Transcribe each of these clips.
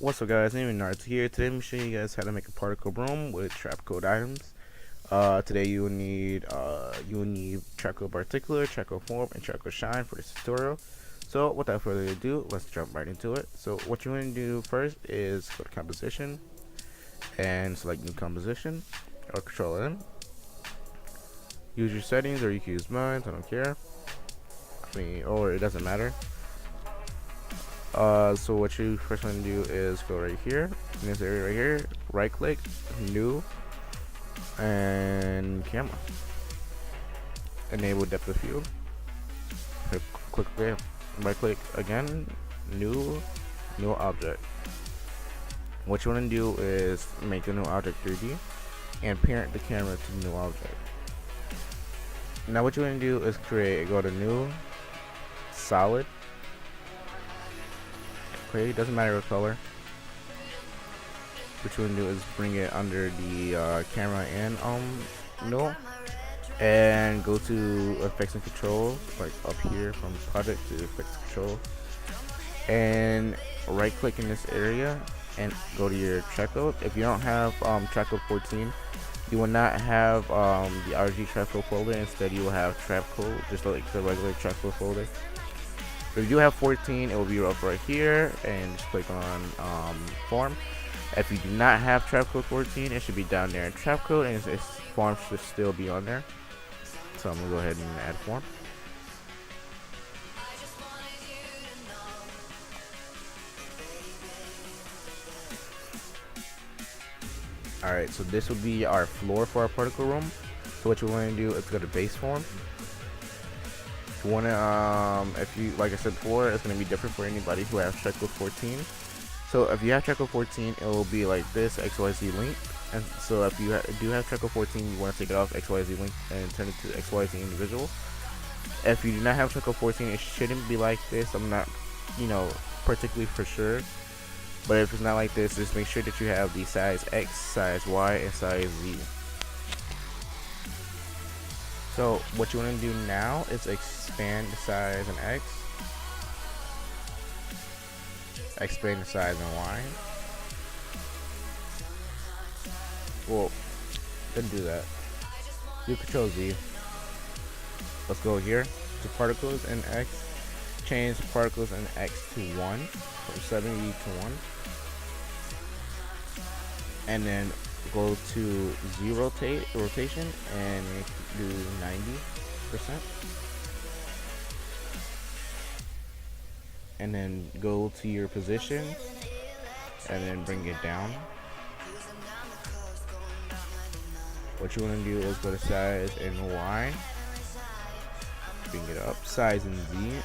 What's up, guys? My name is Nards here. Today I'm showing you guys how to make a particle broom with Trapcode items. Today you will need Trapcode particular, Trapcode form, and Trapcode shine for this tutorial. So without further ado, let's jump right into it. So what you want to do first is go to composition and select new composition or control N. Use your settings, or you can use mine. I don't care. Or it doesn't matter. So what you first want to do is go right here in this area right here, right click, new, and camera. Enable depth of field. Click there. Right click again, new object. What you want to do is make a new object 3D and parent the camera to the new object. Now what you want to do is go to new, solid. Okay, it doesn't matter what color. What you want to do is bring it under the camera and no, and go to effects and controls, like up here from project to effects and control, and right click in this area and go to your Trapcode. If you don't have Trapcode 14, you will not have the RG Trapcode folder. Instead, you will have Trapcode, just like the regular Trapcode folder. If you do have 14, it will be up right here, and just click on form. If you do not have Trapcode 14, it should be down there in Trapcode, and its form should still be on there. So I'm gonna go ahead and add form. Alright, so this will be our floor for our particle room. So what you want to do is go to base form. You want to, if you, like I said before, it's going to be different for anybody who has Trapcode 14. So if you have Trapcode 14, it will be like this, XYZ link. And so if you do have Trapcode 14, you want to take it off XYZ link and turn it to XYZ individual. If you do not have Trapcode 14, it shouldn't be like this. I'm not, particularly for sure. But if it's not like this, just make sure that you have the size X, size Y, and size Z. So what you want to do now is expand the size in X, expand the size in Y. Well, didn't do that. Do Control Z. Let's go here to particles in X. Change particles in X to 1, from 70 to 1. And then go to Z rotation and do 90%. And then go to your position and then bring it down. What you want to do is go to size and Y, bring it up, size and Z,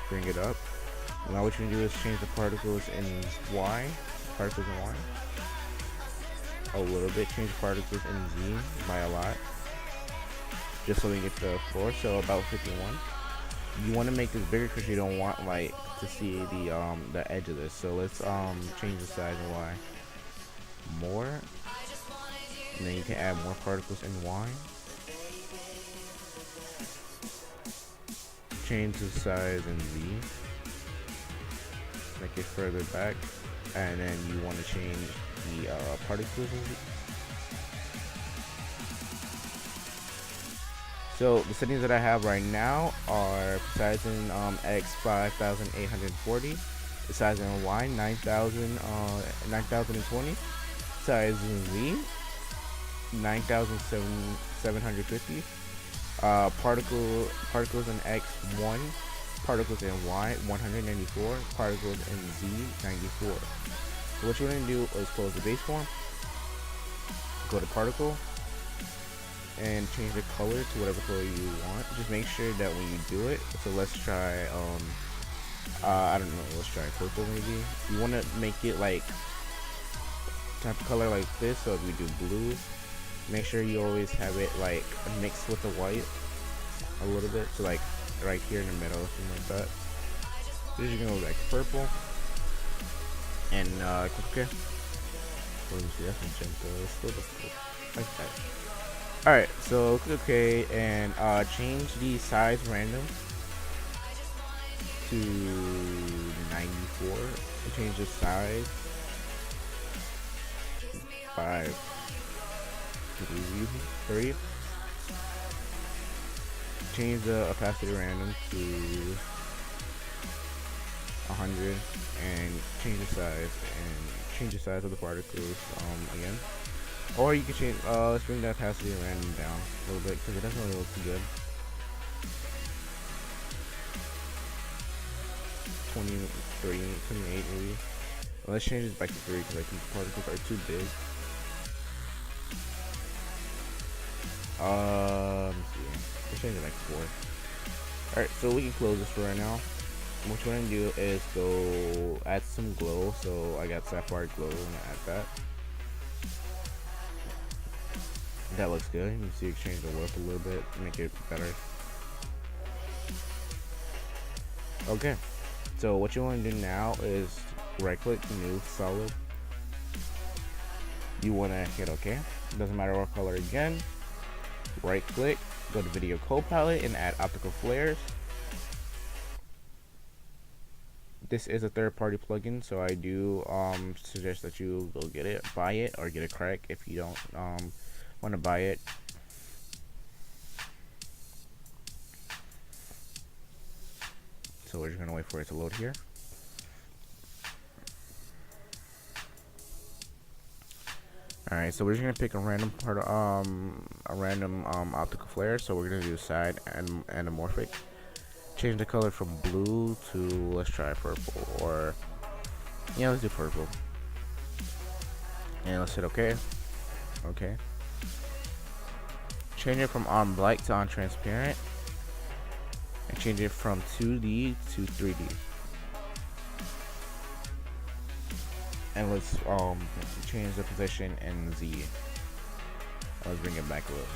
bring it up. Now what you can do is change the particles in Y, a little bit, change particles in Z by a lot, just so we get the floor. So about 51. You want to make this bigger because you don't want to see the edge of this. So let's change the size of Y more, and then you can add more particles in Y. Change the size in Z, make it further back, and then you want to change the particles in Z. So the settings that I have right now are size in X 5840, the size in Y 9020, size in Z 9750, particles in X 1, particles in Y 194, particles in Z 94. So what you're going to do is close the base form, go to particle, and change the color to whatever color you want. Just make sure that when you do it, so let's try I don't know, let's try purple maybe. You want to make it like type of color like this. So if we do blue, make sure you always have it like mixed with the white a little bit, so like right here in the middle, something like that. So you're gonna go like purple and click OK. Let me see, that's magenta, still like that. Alright, so click OK and change the size random to 94 change the size by 3. Change the opacity random to 100 and change the size of the particles again. Or you can change, let's bring the opacity random down a little bit because it doesn't really look too good. 23, 28 maybe. Well, let's change this back to 3 because I think the particles are too big. Let me see. Let's change it back to 4. Alright, so we can close this for right now. What we're gonna do is go add some glow. So I got sapphire glow, I'm gonna add that. That looks good. You can see it change the width a little bit, make it better. Okay, so what you want to do now is right click, new, solid. You want to hit OK. Doesn't matter what color again. Right click, go to video copilot and add optical flares. This is a third-party plugin, so I do suggest that you go get it, buy it, or get a crack if you don't want to buy it. So we're just gonna wait for it to load here. All right, so we're just gonna pick a random part, optical flare. So we're gonna do side and anamorphic. Change the color from blue to, let's try purple, or yeah, let's do purple. And let's hit OK. Okay. Change it from on black to on transparent, and change it from 2D to 3D. And let's change the position in Z. Let's bring it back a little.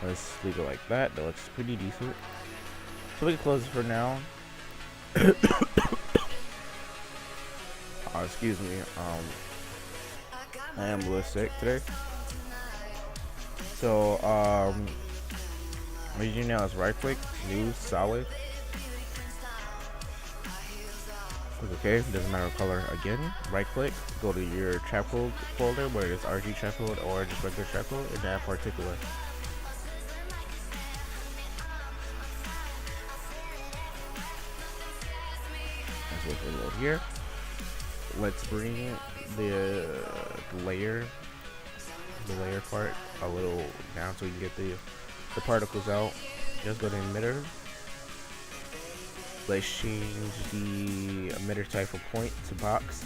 Let's leave it like that. That looks pretty decent. So we can close it for now. Excuse me. I am a little sick today. So what you do now is right click, new, solid. Okay, doesn't matter what color again. Right click, go to your Trapcode folder where it's RG Trapcode or just regular Trapcode and add particular. Let's wait for a little here. Let's bring the layer part a little down so you can get the particles out. Just go to emitter. Let's change the emitter type from point to box.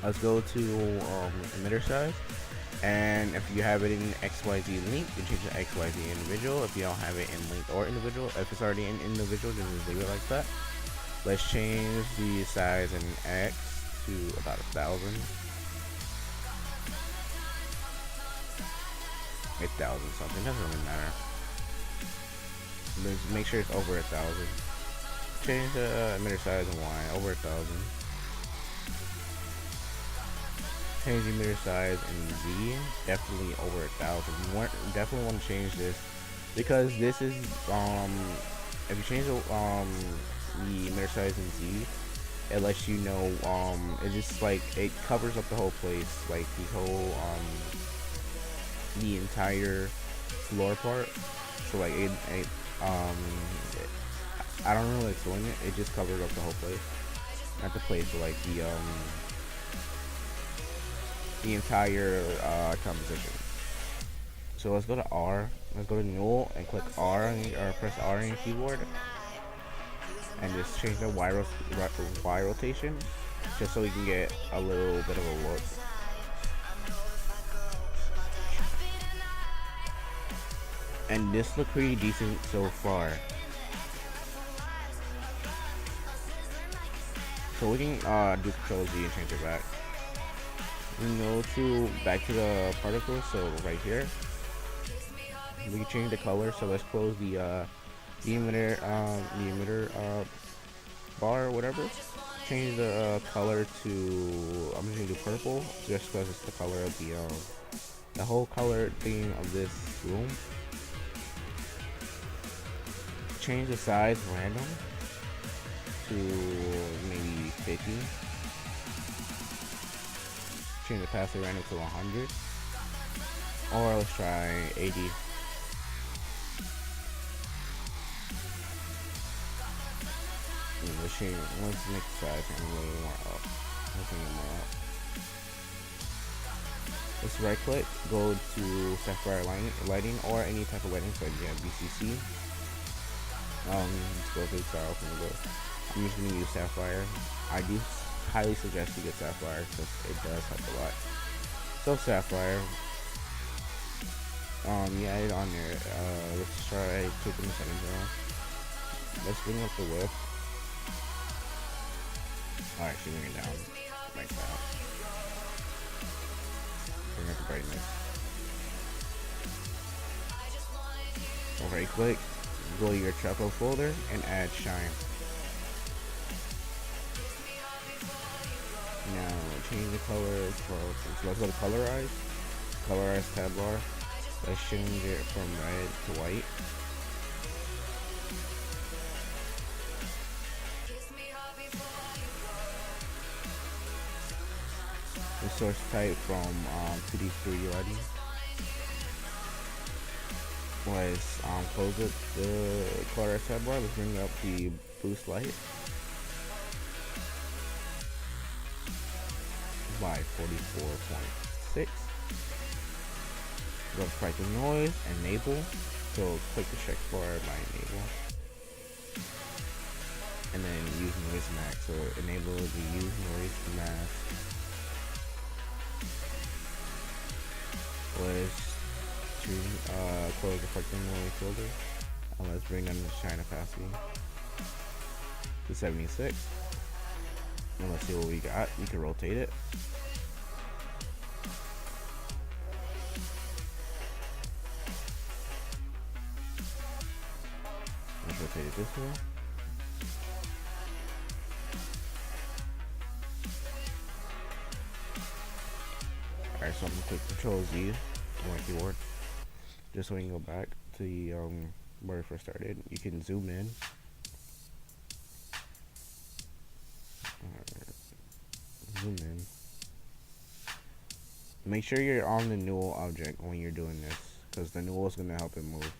Let's go to emitter size, and if you have it in XYZ link, you change the XYZ individual. If you don't have it in link or individual, if it's already in individual, then just leave it like that. Let's change the size in X to about 1,000. 1,000 something, doesn't really matter. Let's make sure it's over 1,000. Change the emitter size in Y over 1,000. Change the emitter size in Z, definitely over 1,000. You definitely want to change this because this is if you change the emitter size in Z, it lets you know it just like it covers up the whole place, like the whole the entire floor part. So like I don't know what's doing it. It just covers up the whole place, not the place, but like the entire composition. So let's go to R. Let's go to null and click R or press R on your keyboard, and just change the Y rotation, just so we can get a little bit of a look. And this looks pretty decent so far. So we can do Control Z and change it back. We can go back to the particles. So right here, we can change the color. So let's close the emitter bar or whatever. Change the color to, I'm just gonna do purple, just because it's the color of the whole color theme of this room. Change the size random to maybe 50. Change the passive random to 100. Or let's try 80. Let's make the size and a little more up. Let's right click, go to sapphire lighting or any type of lighting, so yeah, BCC. Let's go to the style from the go. I'm just gonna use sapphire. I do highly suggest you get sapphire because it does help a lot. So sapphire. Yeah, it on there. Let's try taking the settings around. Let's bring up the width. Oh, actually bring it down like that. Bring up the brightness. Right click, go to your Trapcode folder and add shine. Now change the colors so let's go to colorize tab bar. Let's change it from red to white. The source type from 2D3 lighting. Let's close up the colorize tab bar. Let's bring up the boost light by 44.6. Go to striking noise, enable. So click the check bar by enable. And then use noise mask. So enable the use noise mask. Let's close the striking noise filter. And let's bring down the shine opacity to 76. And let's see what we got. We can rotate it. Let's rotate it this way. Alright, so I'm gonna click Control Z on my keyboard, just so we can go back to the where we first started. You can zoom in. Zoom in. Make sure you're on the null object when you're doing this, because the null is gonna help it move.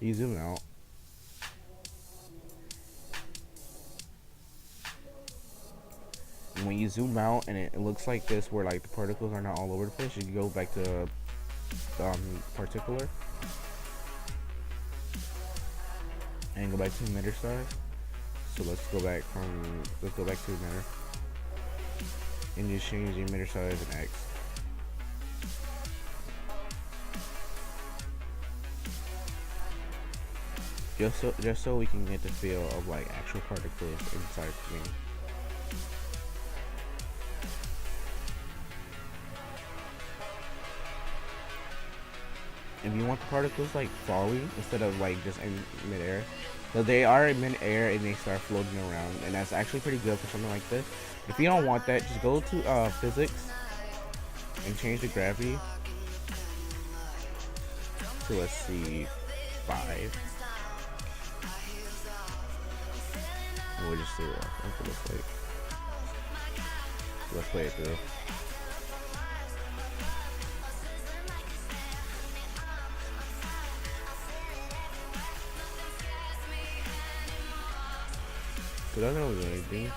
You zoom out. When you zoom out and it looks like this, where like the particles are not all over the place, you can go back to particular and go back to emitter size. So let's go back to emitter and just change the emitter size and X. Just so we can get the feel of like actual particles inside the thing. If you want the particles like falling instead of like just in midair, so they are in midair and they start floating around, and that's actually pretty good for something like this. If you don't want that, just go to physics and change the gravity to, let's see, 5. And we'll just see what it looks like. Let's play it through. So that's not really anything.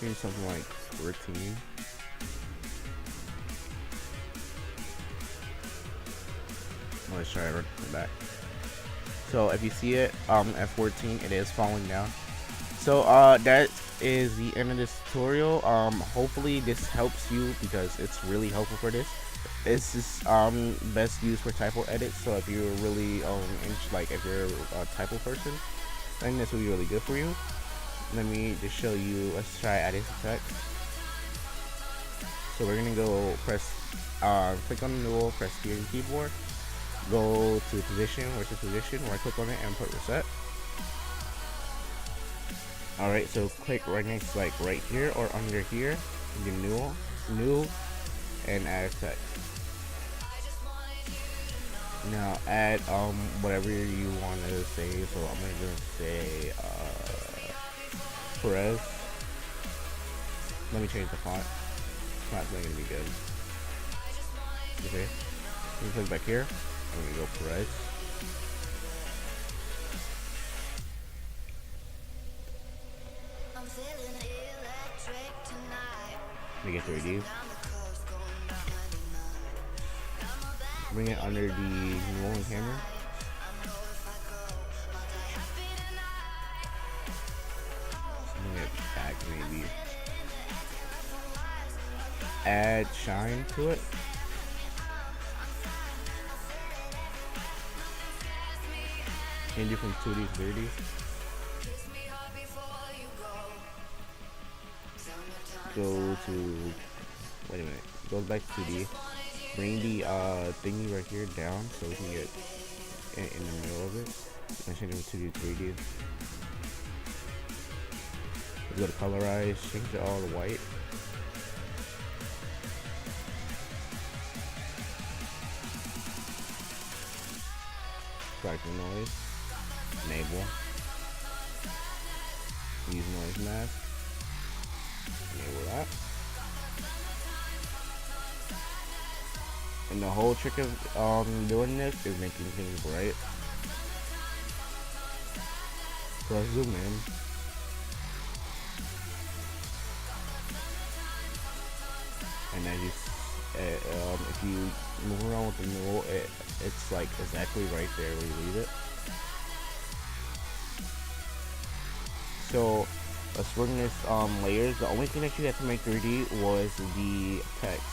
Maybe something like 13. Let's try it right from the back. So if you see it at 14, it is falling down. So that is the end of this tutorial. Hopefully this helps you, because it's really helpful for this. This is best used for typo edits. So if you're really if you're a typo person, then this will be really good for you. Let me just show you. Let's try adding some text. So we're gonna go press click on the null, press T on the keyboard. go to position, versus position, right click on it and put reset. Alright, so click right next, like right here or under here, you new, and add text. Now add whatever you want to say. So I'm gonna say Perez. Let me change the font. Font's not gonna be good. Okay. Let me click back here. I'm gonna go Perez. Let me get 3D. Bring it under the rolling camera. Bring it back maybe. Add shine to it. Change it from 2D to 3D. Go to, wait a minute, goes back to 2D. Bring the thingy right here down so we can get in the middle of it. And change it from 2D to 3D. Go to colorize, change it all to white. Strike the noise. Enable. Use noise mask. Enable that. And the whole trick of doing this is making things bright. Press zoom in. And as you, if you move around with the node, it's like exactly right there where you leave it. So, let's bring this layers. The only thing that you had to make 3D was the text.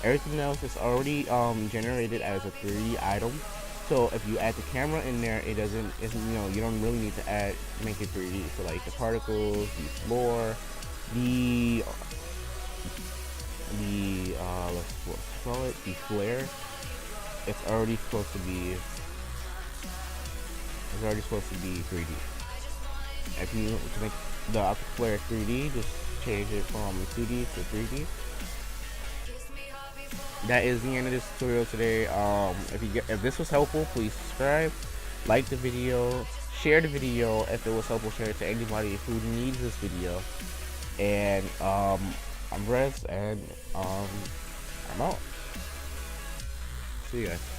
Everything else is already generated as a 3D item. So if you add the camera in there, it doesn't, you don't really need to make it 3D. So like the particles, the floor, the let's call it the flare. It's already supposed to be 3D. If you to make the optical flare 3D, just change it from 2D to 3D. That is the end of this tutorial today. If this was helpful, please subscribe, like the video, share the video. If it was helpful, share it to anybody who needs this video. And I'm Rez, and I'm out. See you guys.